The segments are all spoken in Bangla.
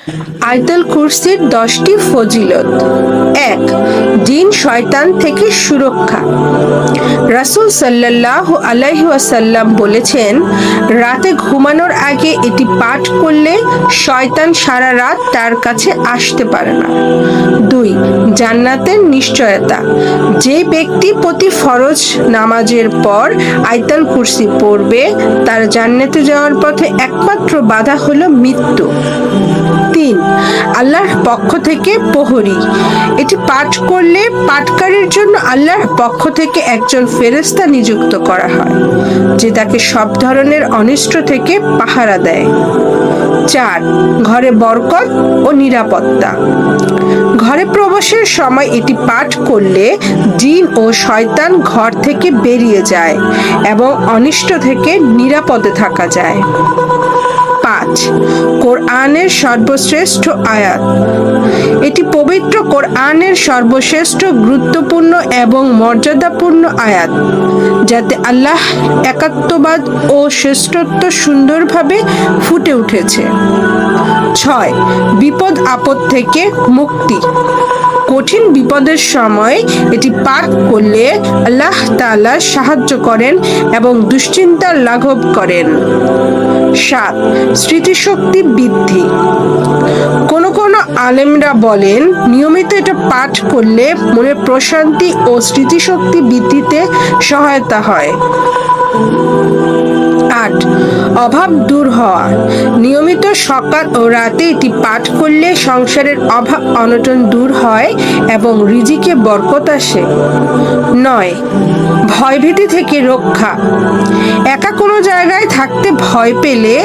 আয়াতুল কুরসির 10টি ফজিলত। 1. জিন শয়তান থেকে সুরক্ষা। রাসূল সাল্লাল্লাহু আলাইহি ওয়াসাল্লাম বলেছেন, রাতে ঘুমানোর আগে এটি পাঠ করলে শয়তান সারা রাত তার কাছে আসতে পারে না। 2. জান্নাতের নিশ্চয়তা। যে ব্যক্তি প্রতি ফরজ নামাজের পর আয়াতুল কুরসি পড়বে, তার জান্নাতে যাওয়ার পথে একমাত্র বাধা হলো মৃত্যু। 3. আল্লাহর পক্ষ থেকে প্রহরী। এটি পাঠ করলে পাঠকারীর জন্য আল্লাহর পক্ষ থেকে একজন ফেরেশতা নিযুক্ত করা হয়, যে তাকে সব ধরনের অনিষ্ট থেকে পাহারা দেয়। 4. ঘরে বরকত ও নিরাপত্তা। ঘরে প্রবেশের সময় এটি পাঠ করলে জিন ও শয়তান ঘর থেকে বেরিয়ে যায় এবং অনিষ্ট থেকে নিরাপদে থাকা যায়। 5. কোরআনের সর্বশ্রেষ্ঠ আয়াত। এটি পবিত্র কোরআনের সর্বশ্রেষ্ঠ গুরুত্বপূর্ণ এবং মর্যাদাপূর্ণ আয়াত, যাতে আল্লাহ একাত্মবাদ ও শ্রেষ্ঠত্ব সুন্দরভাবে ফুটে উঠেছে। 6. বিপদ আপদ থেকে মুক্তি। কঠিন বিপদের সময় এটি পাঠ করলে আল্লাহ তাআলা সাহায্য করেন এবং দুশ্চিন্তা লাঘব করেন। 7. স্মৃতিশক্তি বৃদ্ধি। কোন আলেমরা বলেন, নিয়মিত এটা পাঠ করলে মনের প্রশান্তি ও স্মৃতিশক্তি বৃদ্ধিতে সহায়তা হয়। 8. অভাব দূর হওয়া। নিয়মিত সকাল ও রাতে এটি পাঠ করলে সংসারের অভাব অনটন দূর হয় এবং রিজিকে বরকত আসে। 9. ভয়ভীতি থেকে রক্ষা। একা কোনো জায়গায় থাকতে ভয় পেলে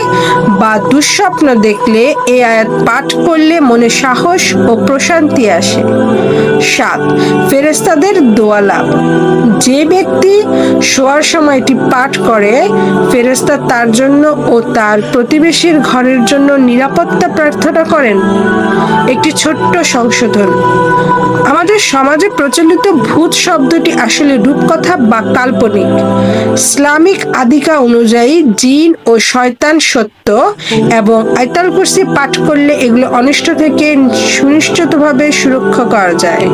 বা দুঃস্বপ্ন দেখলে এই আয়াত পাঠ করলে মনে সাহস ও প্রশান্তি আসে। 7. ফেরেশতাদের দোয়া লাভ। যে ব্যক্তি শোয়ার সময় এটি পাঠ করে, ফেরেশতা তার জন্য ও তার প্রতিবেশীর ঘরের জন্য নিরাপত্তা প্রার্থনা করেন। একটি ছোট্ট সংশোধন: আমাদের সমাজে প্রচলিত ভূত শব্দটি আসলে রূপকথা বা কাল্পনিক। ইসলামিক আদিকা অনুযায়ী জিন ও শয়তান সত্য, এবং আয়াতুল কুরসি পাঠ করলে এগুলো অনিষ্ট থেকে সুনিশ্চিতভাবে সুরক্ষা করা যায়।